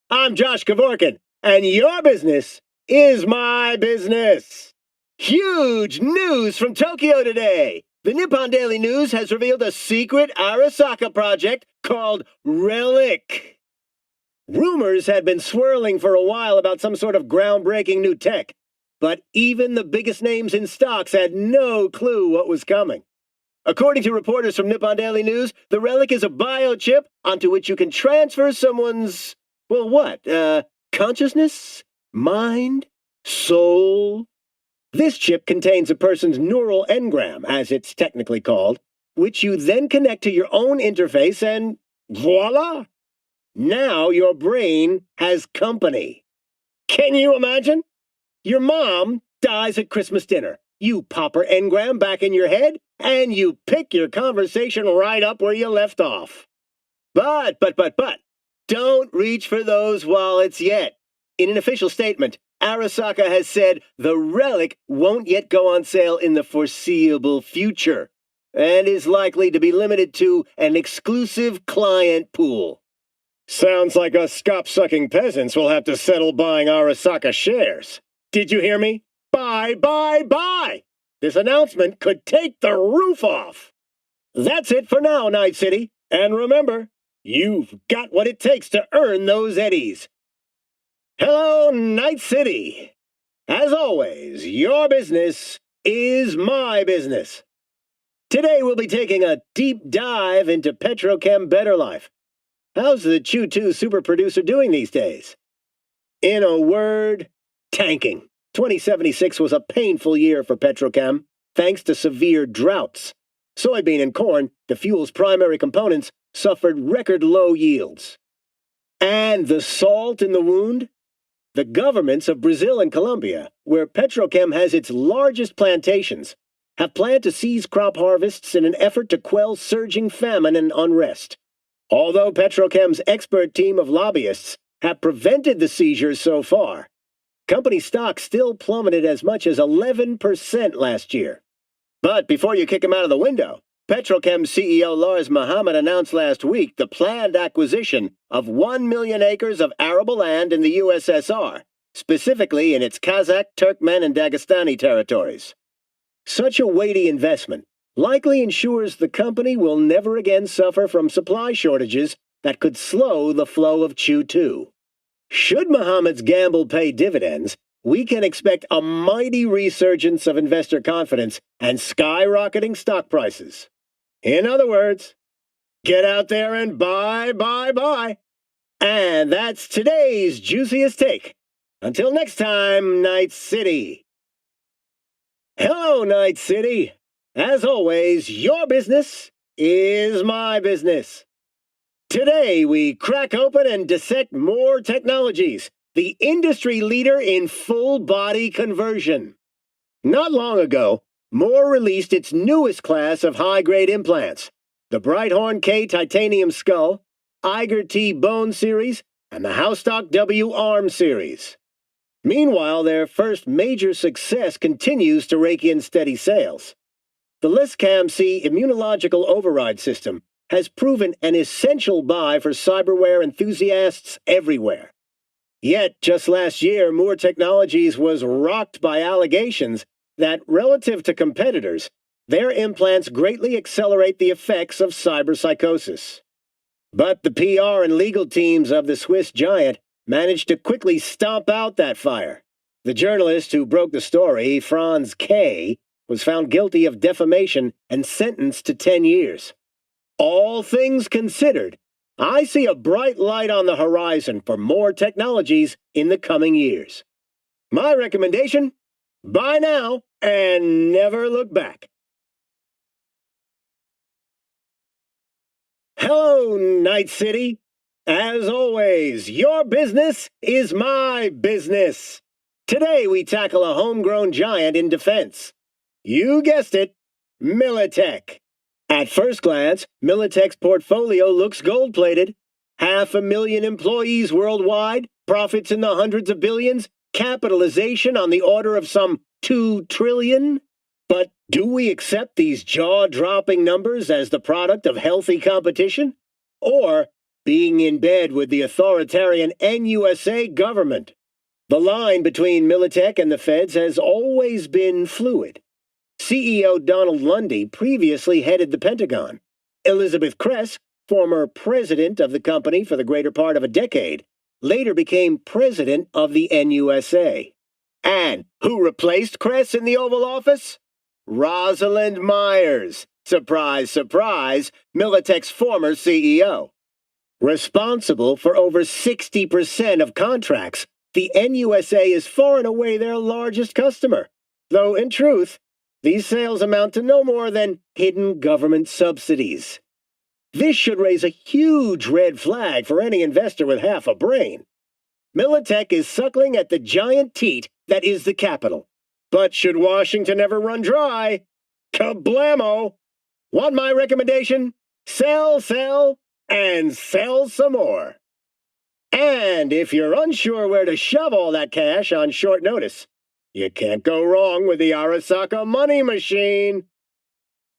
I'm Josh Kavorkin, and your business is my business. Huge news from Tokyo today. The Nippon Daily News has revealed a secret Arasaka project called Relic. Rumors had been swirling for a while about some sort of groundbreaking new tech, but even the biggest names in stocks had no clue what was coming. According to reporters from Nippon Daily News, the Relic is a biochip onto which you can transfer someone's, consciousness, mind, soul. This chip contains a person's neural engram, as it's technically called, which you then connect to your own interface and voila! Now your brain has company. Can you imagine? Your mom dies at Christmas dinner. You pop her engram back in your head, and you pick your conversation right up where you left off. But, don't reach for those wallets yet. In an official statement, Arasaka has said the Relic won't yet go on sale in the foreseeable future, and is likely to be limited to an exclusive client pool. Sounds like us scop-sucking peasants will have to settle buying Arasaka shares. Did you hear me? Buy! This announcement could take the roof off. That's it for now, Night City. And remember, you've got what it takes to earn those eddies. Hello, Night City. As always, your business is my business. Today we'll be taking a deep dive into Petrochem Better Life. How's the Chew2 super producer doing these days? In a word, tanking. 2076 was a painful year for Petrochem, thanks to severe droughts. Soybean and corn, the fuel's primary components, suffered record low yields. And the salt in the wound? The governments of Brazil and Colombia, where Petrochem has its largest plantations, have planned to seize crop harvests in an effort to quell surging famine and unrest. Although Petrochem's expert team of lobbyists have prevented the seizures so far, company stock still plummeted as much as 11% last year. But before you kick him out of the window, Petrochem CEO Lars Mohammed announced last week the planned acquisition of 1 million acres of arable land in the USSR, specifically in its Kazakh, Turkmen, and Dagestani territories. Such a weighty investment likely ensures the company will never again suffer from supply shortages that could slow the flow of Chew2. Should Mohammed's gamble pay dividends, we can expect a mighty resurgence of investor confidence and skyrocketing stock prices. In other words, get out there and buy. And that's today's juiciest take. Until next time, Night City. Hello, Night City. As always, your business is my business. Today, we crack open and dissect More Technologies, the industry leader in full-body conversion. Not long ago, More released its newest class of high-grade implants, the Brighthorn K Titanium Skull, Eiger T Bone Series, and the Housestock W Arm Series. Meanwhile, their first major success continues to rake in steady sales. The Liscam C Immunological Override System has proven an essential buy for cyberware enthusiasts everywhere. Yet, just last year, Moore Technologies was rocked by allegations that, relative to competitors, their implants greatly accelerate the effects of cyberpsychosis. But the PR and legal teams of the Swiss giant managed to quickly stomp out that fire. The journalist who broke the story, Franz K., was found guilty of defamation and sentenced to 10 years. All things considered, I see a bright light on the horizon for More Technologies in the coming years. My recommendation? Buy now and never look back. Hello, Night City. As always, your business is my business. Today we tackle a homegrown giant in defense. You guessed it, Militech. At first glance, Militech's portfolio looks gold-plated. 500,000 employees worldwide, profits in the hundreds of billions, capitalization on the order of some $2 trillion. But do we accept these jaw-dropping numbers as the product of healthy competition? Or being in bed with the authoritarian NUSA government. The line between Militech and the feds has always been fluid. CEO Donald Lundy previously headed the Pentagon. Elizabeth Kress, former president of the company for the greater part of a decade, later became president of the NUSA. And who replaced Kress in the Oval Office? Rosalind Myers. Surprise, surprise, Militech's former CEO. Responsible for over 60% of contracts, the NUSA is far and away their largest customer. Though, in truth, these sales amount to no more than hidden government subsidies. This should raise a huge red flag for any investor with half a brain. Militech is suckling at the giant teat that is the capital. But should Washington ever run dry, kablamo! Want my recommendation? Sell, sell, and sell some more. And if you're unsure where to shove all that cash on short notice, you can't go wrong with the Arasaka money machine.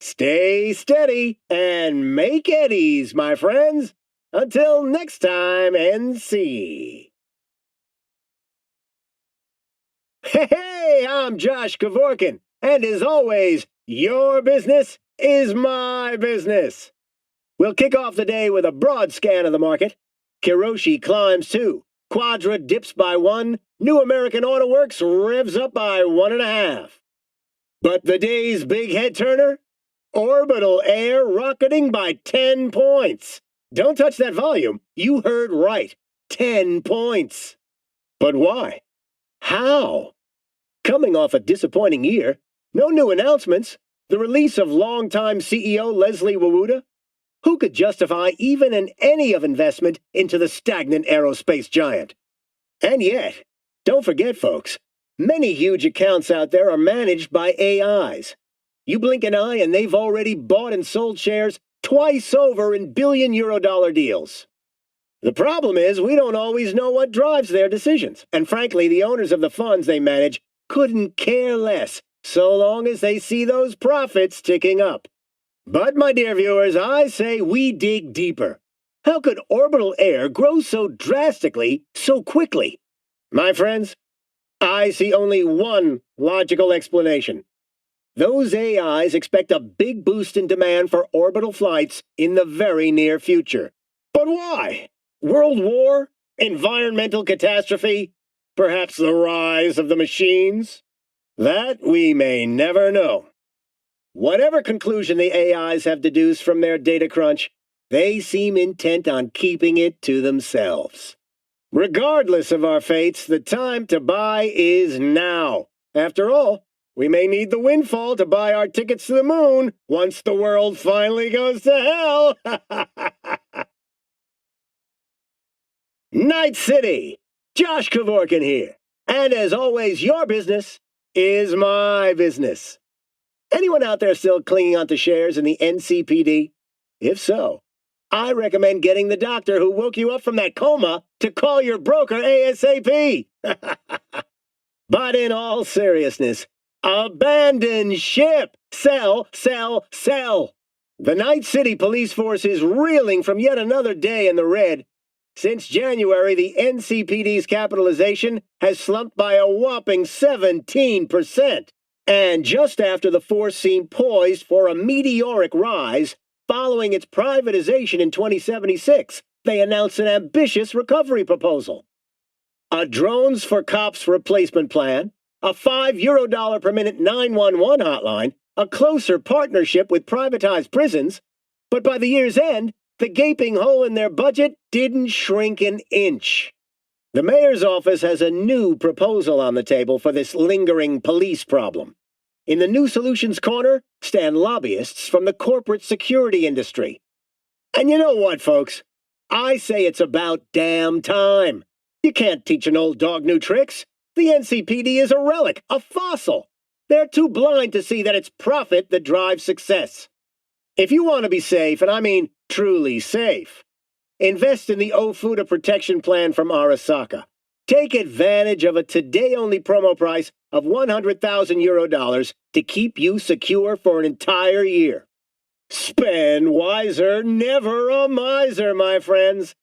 Stay steady and make eddies, my friends. Until next time, NC. Hey, I'm Josh Kavorkin, and as always, your business is my business. We'll kick off the day with a broad scan of the market. Kiroshi climbs 2, Quadra dips by 1, New American Auto Works revs up by 1.5. But the day's big head turner? Orbital Air rocketing by 10 points. Don't touch that volume. You heard right. 10 points. But why? How? Coming off a disappointing year, no new announcements, the release of longtime CEO Leslie Wawuda. Who could justify even an any of investment into the stagnant aerospace giant? And yet, don't forget, folks, many huge accounts out there are managed by AIs. You blink an eye and they've already bought and sold shares twice over in billion-euro-dollar deals. The problem is we don't always know what drives their decisions, and frankly, the owners of the funds they manage couldn't care less, so long as they see those profits ticking up. But, my dear viewers, I say we dig deeper. How could Orbital Air grow so drastically, so quickly? My friends, I see only one logical explanation. Those AIs expect a big boost in demand for orbital flights in the very near future. But why? World war? Environmental catastrophe? Perhaps the rise of the machines? That we may never know. Whatever conclusion the AIs have deduced from their data crunch, they seem intent on keeping it to themselves. Regardless of our fates, the time to buy is now. After all, we may need the windfall to buy our tickets to the moon once the world finally goes to hell. Night City! Josh Kavorkin here. And as always, your business is my business. Anyone out there still clinging onto shares in the NCPD? If so, I recommend getting the doctor who woke you up from that coma to call your broker ASAP. But in all seriousness, abandon ship! Sell, sell, sell! The Night City police force is reeling from yet another day in the red. Since January, the NCPD's capitalization has slumped by a whopping 17%. And just after the force seemed poised for a meteoric rise, following its privatization in 2076, they announced an ambitious recovery proposal. A Drones for Cops replacement plan, a €5 per minute 911 hotline, a closer partnership with privatized prisons, but by the year's end, the gaping hole in their budget didn't shrink an inch. The mayor's office has a new proposal on the table for this lingering police problem. In the New Solutions Corner stand lobbyists from the corporate security industry. And you know what, folks? I say it's about damn time. You can't teach an old dog new tricks. The NCPD is a relic, a fossil. They're too blind to see that it's profit that drives success. If you want to be safe, and I mean truly safe, invest in the Ofuda Protection Plan from Arasaka. Take advantage of a today-only promo price of €100,000 to keep you secure for an entire year. Spend wiser, never a miser, my friends.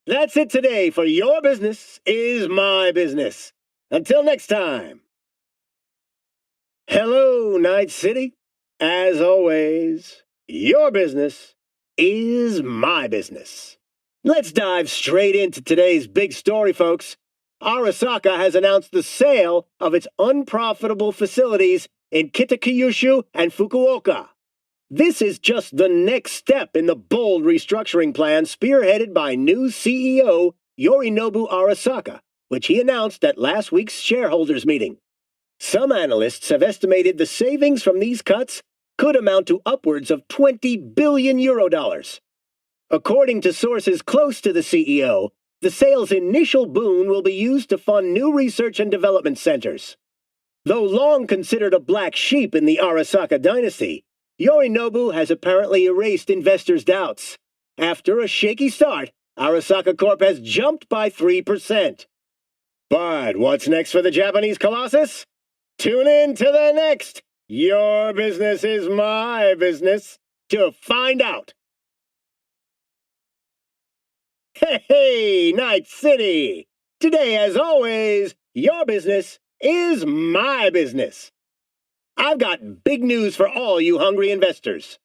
That's it today for Your Business is My Business. Until next time. Hello, Night City. As always, your business is my business. Let's dive straight into today's big story, folks. Arasaka has announced the sale of its unprofitable facilities in Kitakyushu and Fukuoka. This is just the next step in the bold restructuring plan spearheaded by new CEO Yorinobu Arasaka, which he announced at last week's shareholders meeting. Some analysts have estimated the savings from these cuts could amount to upwards of 20 billion euro dollars. According to sources close to the CEO, the sale's initial boon will be used to fund new research and development centers. Though long considered a black sheep in the Arasaka dynasty, Yorinobu has apparently erased investors' doubts. After a shaky start, Arasaka Corp has jumped by 3%. But what's next for the Japanese Colossus? Tune in to the next Your Business is My Business to find out. Hey, Night City! Today, as always, your business is my business. I've got big news for all you hungry investors.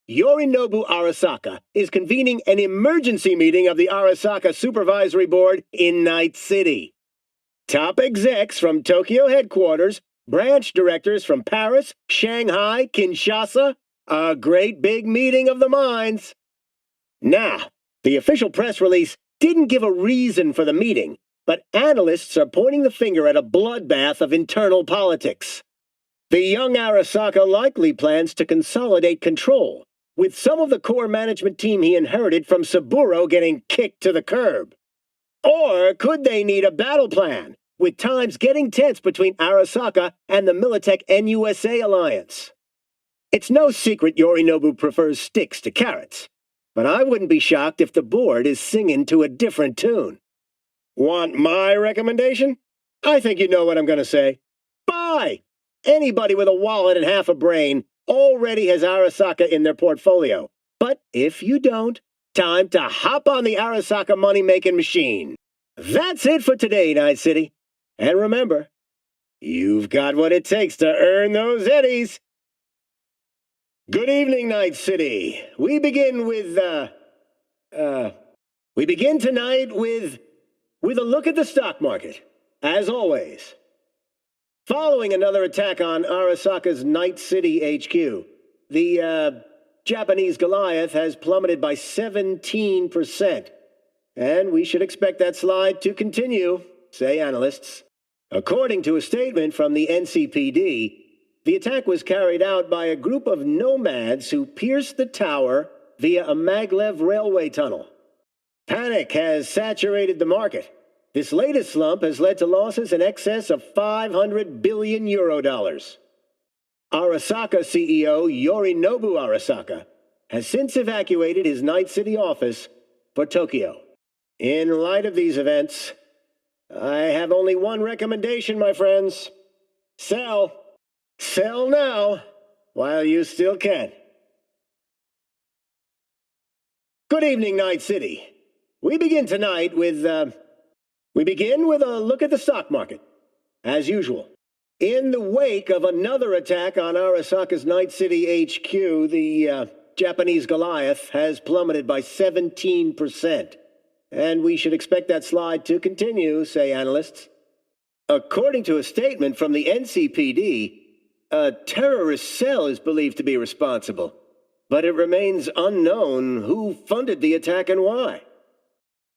Yorinobu Arasaka is convening an emergency meeting of the Arasaka Supervisory Board in Night City. Top execs from Tokyo headquarters, branch directors from Paris, Shanghai, Kinshasa, a great big meeting of the minds. Now, the official press release didn't give a reason for the meeting, but analysts are pointing the finger at a bloodbath of internal politics. The young Arasaka likely plans to consolidate control, with some of the core management team he inherited from Saburo getting kicked to the curb. Or could they need a battle plan, with times getting tense between Arasaka and the Militech NUSA alliance? It's no secret Yorinobu prefers sticks to carrots, but I wouldn't be shocked if the board is singing to a different tune. Want my recommendation? I think you know what I'm going to say. Buy! Anybody with a wallet and half a brain already has Arasaka in their portfolio. But if you don't, time to hop on the Arasaka money-making machine. That's it for today, Night City. And remember, you've got what it takes to earn those eddies. Good evening, Night City. We begin tonight with a look at the stock market, as always. Following another attack on Arasaka's Night City HQ, the Japanese Goliath has plummeted by 17%. And we should expect that slide to continue, say analysts. According to a statement from the NCPD, the attack was carried out by a group of nomads who pierced the tower via a maglev railway tunnel. Panic has saturated the market. This latest slump has led to losses in excess of 500 billion euro dollars. Arasaka CEO Yorinobu Arasaka has since evacuated his Night City office for Tokyo. In light of these events, I have only one recommendation, my friends. Sell. Sell now, while you still can. Good evening, Night City. We begin tonight with a look at the stock market, as usual. In the wake of another attack on Arasaka's Night City HQ, the Japanese Goliath has plummeted by 17%. And we should expect that slide to continue, say analysts. According to a statement from the NCPD, a terrorist cell is believed to be responsible, but it remains unknown who funded the attack and why.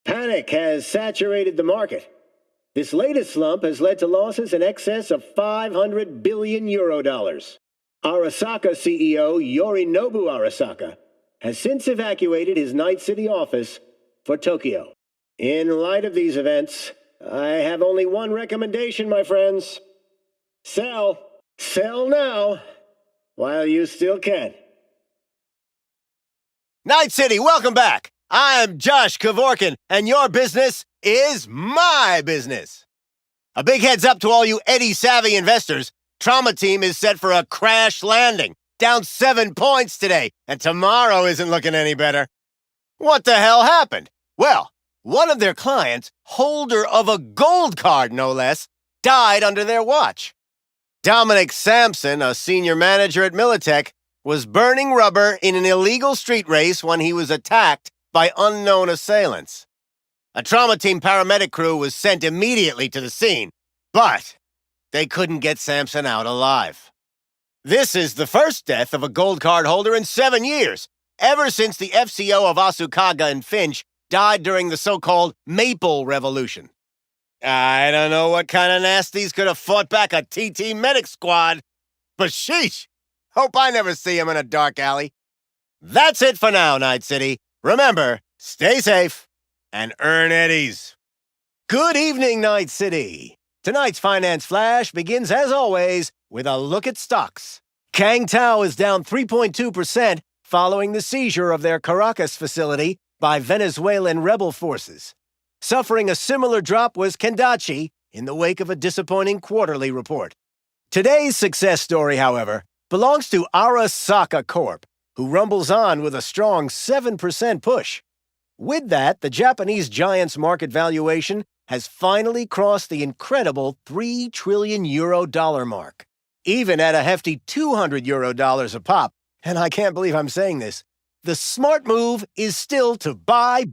Panic has saturated the market. This latest slump has led to losses in excess of 500 billion euro dollars. Arasaka CEO Yorinobu Arasaka has since evacuated his Night City office for Tokyo. In light of these events, I have only one recommendation, my friends. Sell. Sell now, while you still can. Night City, welcome back. I'm Josh Kavorkin, and your business is my business. A big heads up to all you Eddie-savvy investors. Trauma Team is set for a crash landing. down 7 points today, and tomorrow isn't looking any better. What the hell happened? Well, one of their clients, holder of a gold card no less, died under their watch. Dominic Sampson, a senior manager at Militech, was burning rubber in an illegal street race when he was attacked by unknown assailants. A trauma team paramedic crew was sent immediately to the scene, but they couldn't get Sampson out alive. This is the first death of a gold card holder in 7 years, ever since the FCO of Asukaga and Finch died during the so-called Maple Revolution. I don't know what kind of nasties could have fought back a TT medic squad, but sheesh, hope I never see him in a dark alley. That's it for now, Night City. Remember, stay safe and earn eddies. Good evening, Night City. Tonight's Finance Flash begins, as always, with a look at stocks. Kang Tao is down 3.2% following the seizure of their Caracas facility by Venezuelan rebel forces. Suffering a similar drop was Kendachi in the wake of a disappointing quarterly report. Today's success story, however, belongs to Arasaka Corp., who rumbles on with a strong 7% push. With that, the Japanese giant's market valuation has finally crossed the incredible €3 trillion mark. Even at a hefty €200 a pop, and I can't believe I'm saying this, the smart move is still to buy.